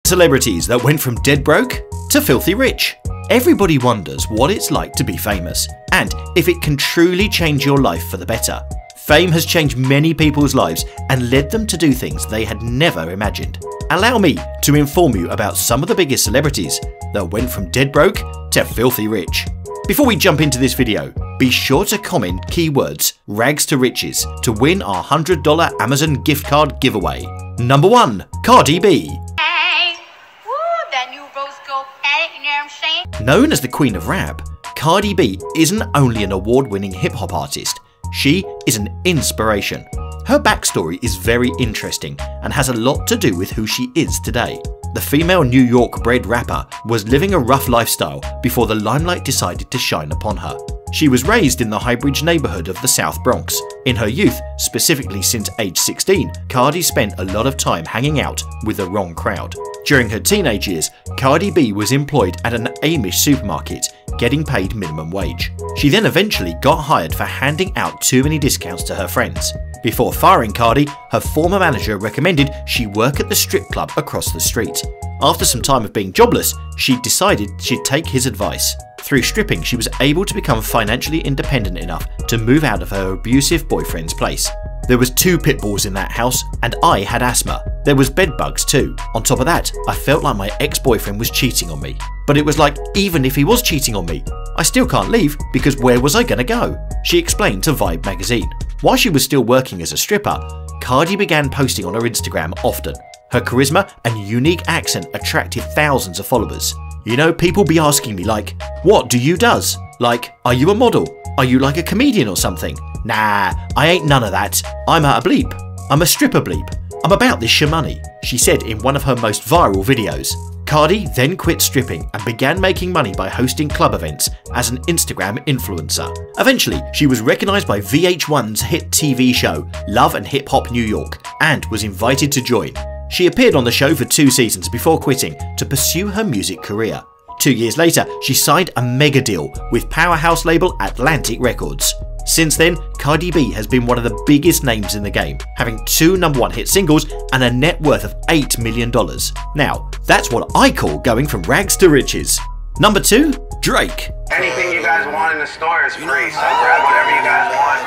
Celebrities that went from dead broke to filthy rich. Everybody wonders what it's like to be famous, and if it can truly change your life for the better. Fame has changed many people's lives and led them to do things they had never imagined. Allow me to inform you about some of the biggest celebrities that went from dead broke to filthy rich. Before we jump into this video, be sure to comment keywords rags to riches to win our $100 Amazon gift card giveaway. Number 1. Cardi B. Known as the Queen of Rap, Cardi B isn't only an award-winning hip-hop artist, she is an inspiration. Her backstory is very interesting and has a lot to do with who she is today. The female New York-bred rapper was living a rough lifestyle before the limelight decided to shine upon her. She was raised in the Highbridge neighborhood of the South Bronx. In her youth, specifically since age 16, Cardi spent a lot of time hanging out with the wrong crowd. During her teenage years, Cardi B was employed at an Amish supermarket, getting paid minimum wage. She then eventually got hired for handing out too many discounts to her friends. Before firing Cardi, her former manager recommended she work at the strip club across the street. After some time of being jobless, she decided she'd take his advice. Through stripping, she was able to become financially independent enough to move out of her abusive boyfriend's place. There was 2 pit bulls in that house, and I had asthma. There was bed bugs too. On top of that, I felt like my ex-boyfriend was cheating on me. But it was like, even if he was cheating on me, I still can't leave because where was I gonna go? She explained to Vibe magazine. While she was still working as a stripper, Cardi began posting on her Instagram often. Her charisma and unique accent attracted thousands of followers. You know, people be asking me like, what do you does? Like, are you a model? Are you like a comedian or something? Nah, I ain't none of that. I'm a bleep. I'm a stripper bleep. I'm about this shamoney, she said in one of her most viral videos. Cardi then quit stripping and began making money by hosting club events as an Instagram influencer. Eventually, she was recognized by VH1's hit TV show Love and Hip Hop New York and was invited to join. She appeared on the show for 2 seasons before quitting to pursue her music career. 2 years later, she signed a mega deal with powerhouse label Atlantic Records. Since then, Cardi B has been one of the biggest names in the game, having 2 #1 hit singles and a net worth of $8 million. Now, that's what I call going from rags to riches. Number 2. Drake. Anything you guys want in the store is free, so grab whatever you guys want.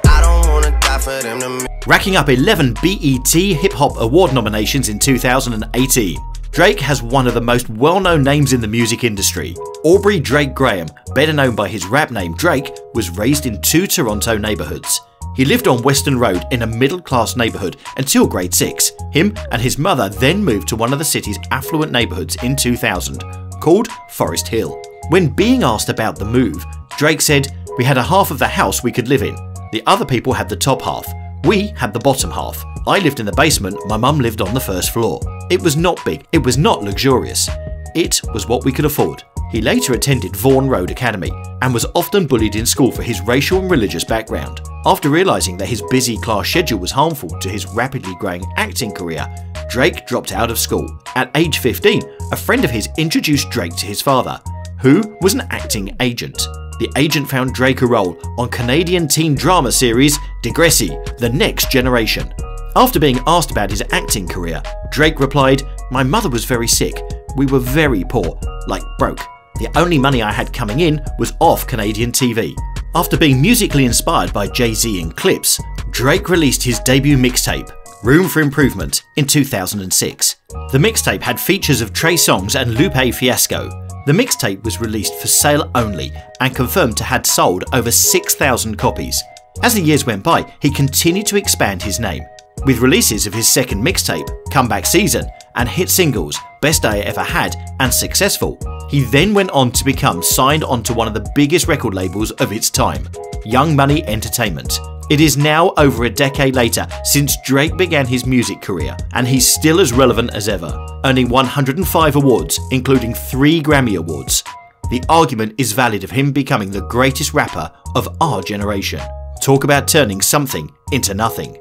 I don't wanna die for them to Racking up 11 BET Hip Hop Award nominations in 2018. Drake has one of the most well-known names in the music industry. Aubrey Drake Graham, better known by his rap name Drake, was raised in 2 Toronto neighborhoods. He lived on Western Road in a middle-class neighborhood until grade 6. Him and his mother then moved to one of the city's affluent neighborhoods in 2000, called Forest Hill. When being asked about the move, Drake said, "We had a half of the house we could live in. The other people had the top half. We had the bottom half. I lived in the basement, my mum lived on the first floor. It was not big, it was not luxurious. It was what we could afford." He later attended Vaughan Road Academy and was often bullied in school for his racial and religious background. After realising that his busy class schedule was harmful to his rapidly growing acting career, Drake dropped out of school. At age 15, a friend of his introduced Drake to his father, who was an acting agent. The agent found Drake a role on Canadian teen drama series Degrassi, The Next Generation. After being asked about his acting career, Drake replied, "My mother was very sick. We were very poor, like broke. The only money I had coming in was off Canadian TV." After being musically inspired by Jay-Z and Clips, Drake released his debut mixtape, Room for Improvement, in 2006. The mixtape had features of Trey Songz and Lupe Fiasco. The mixtape was released for sale only and confirmed to have sold over 6,000 copies. As the years went by, he continued to expand his name, with releases of his second mixtape, Comeback Season, and hit singles Best I Ever Had and Successful. He then went on to become signed onto one of the biggest record labels of its time, Young Money Entertainment. It is now over a decade later since Drake began his music career, and he's still as relevant as ever, earning 105 awards, including 3 Grammy Awards. The argument is valid of him becoming the greatest rapper of our generation. Talk about turning something into nothing.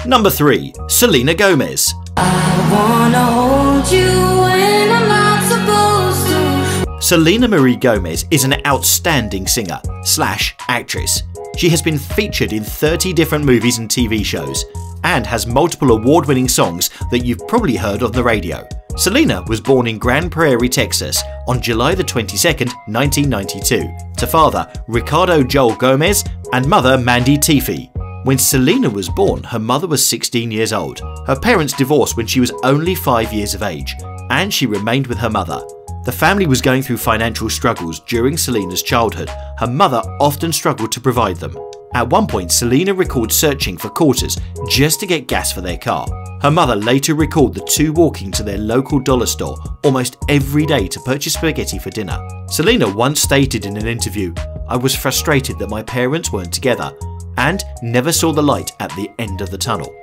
Number 3. Selena Gomez. I wanna hold you when I'm not supposed to. Selena Marie Gomez is an outstanding singer/actress. She has been featured in 30 different movies and TV shows, and has multiple award-winning songs that you've probably heard on the radio. Selena was born in Grand Prairie, Texas on July the 22nd, 1992, to father Ricardo Joel Gomez and mother Mandy Tiffy. When Selena was born, her mother was 16 years old. Her parents divorced when she was only 5 years of age, and she remained with her mother. The family was going through financial struggles during Selena's childhood. Her mother often struggled to provide them. At one point, Selena recalled searching for quarters just to get gas for their car. Her mother later recalled the two walking to their local dollar store almost every day to purchase spaghetti for dinner. Selena once stated in an interview, "I was frustrated that my parents weren't together and never saw the light at the end of the tunnel.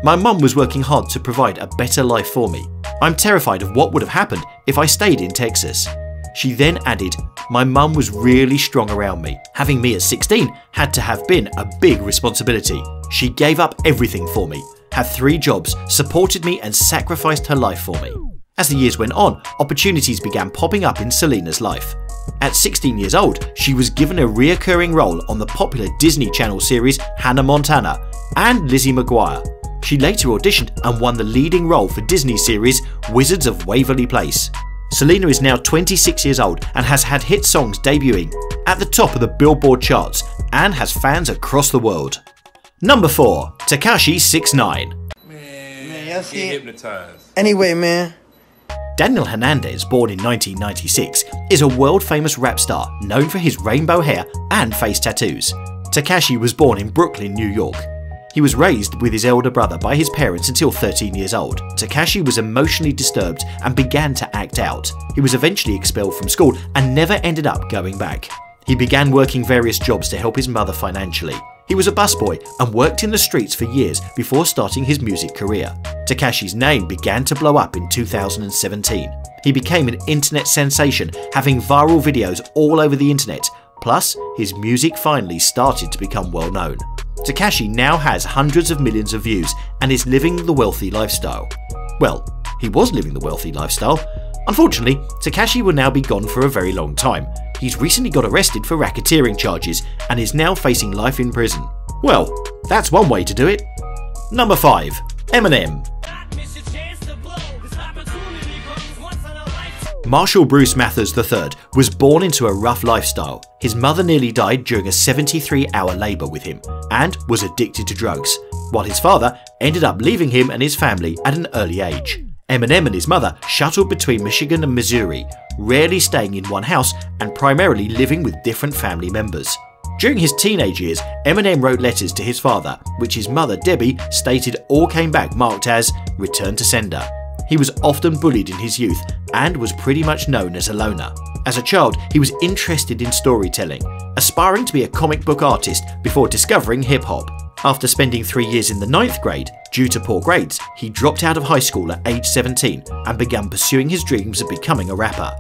My mum was working hard to provide a better life for me. I'm terrified of what would have happened if I stayed in Texas." She then added, "My mum was really strong around me. Having me at 16 had to have been a big responsibility. She gave up everything for me, had 3 jobs, supported me and sacrificed her life for me." As the years went on, opportunities began popping up in Selena's life. At 16 years old, she was given a reoccurring role on the popular Disney Channel series Hannah Montana and Lizzie McGuire. She later auditioned and won the leading role for Disney series Wizards of Waverly Place. Selena is now 26 years old and has had hit songs debuting at the top of the Billboard charts and has fans across the world. Number 4. Tekashi 6ix9ine. Man, y'all see it. Hypnotized. Anyway, man. Daniel Hernandez, born in 1996, is a world-famous rap star known for his rainbow hair and face tattoos. Tekashi was born in Brooklyn, New York. He was raised with his elder brother by his parents until 13 years old. Tekashi was emotionally disturbed and began to act out. He was eventually expelled from school and never ended up going back. He began working various jobs to help his mother financially. He was a busboy and worked in the streets for years before starting his music career. Tekashi's name began to blow up in 2017. He became an internet sensation, having viral videos all over the internet. Plus, his music finally started to become well known. Tekashi now has hundreds of millions of views and is living the wealthy lifestyle. Well, he was living the wealthy lifestyle. Unfortunately, Tekashi will now be gone for a very long time. He's recently got arrested for racketeering charges and is now facing life in prison. Well, that's one way to do it. Number 5. Eminem. Marshall Bruce Mathers III was born into a rough lifestyle. His mother nearly died during a 73-hour labour with him and was addicted to drugs, while his father ended up leaving him and his family at an early age. Eminem and his mother shuttled between Michigan and Missouri, rarely staying in one house and primarily living with different family members. During his teenage years, Eminem wrote letters to his father, which his mother Debbie stated all came back marked as "Return to Sender." He was often bullied in his youth and was pretty much known as a loner. As a child, he was interested in storytelling, aspiring to be a comic book artist before discovering hip-hop. After spending 3 years in the 9th grade, due to poor grades, he dropped out of high school at age 17 and began pursuing his dreams of becoming a rapper.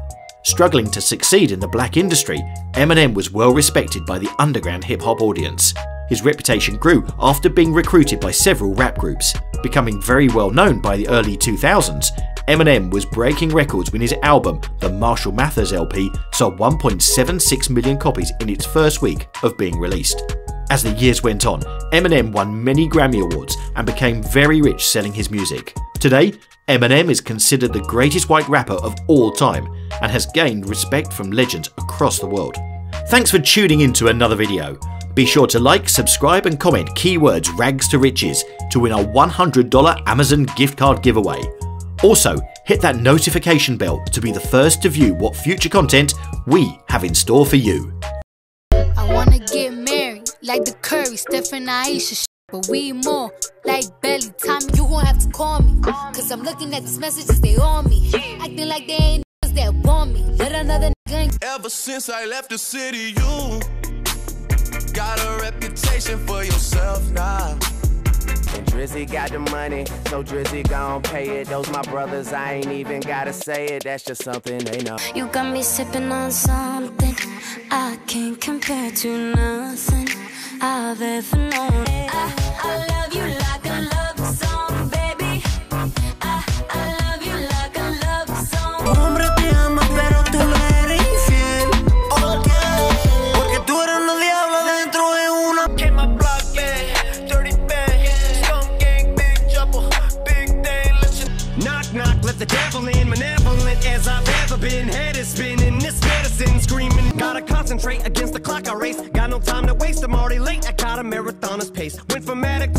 Struggling to succeed in the black industry, Eminem was well respected by the underground hip-hop audience. His reputation grew after being recruited by several rap groups. Becoming very well known by the early 2000s, Eminem was breaking records when his album, the Marshall Mathers LP, sold 1.76 million copies in its first week of being released. As the years went on, Eminem won many Grammy Awards and became very rich selling his music. Today, Eminem is considered the greatest white rapper of all time and has gained respect from legends across the world. Thanks for tuning in to another video. Be sure to like, subscribe and comment keywords rags to riches to win our $100 Amazon gift card giveaway. Also, hit that notification bell to be the first to view what future content we have in store for you. I wanna get married, like the Curry, Steph and Aisha, but we more like Belly. Tommy, you gon' have to call me, cause I'm looking at these messages, they on me. Acting like they ain't niggas that want me. Let another nigga. Ever since I left the city, you got a reputation for yourself now. And Drizzy got the money, so Drizzy gon' pay it. Those my brothers, I ain't even gotta say it. That's just something they know. You got me sipping on something I can't compare to nothing I've ever known. I love you like a love song, baby. I love you like a love song. Un hombre te ama, pero tú no eres infiel. Okay. Porque tú eres una diabla dentro de una. Hit my block, yeah, dirty bang, skunk gang, big jumper, big thing, let you knock, knock, let the devil in. being malevolent as I've ever been. Head is spinning, this medicine screaming. Gotta concentrate against the clock I race. Got no time to waste, I'm already late. I got a marathoner's pace. Went from addict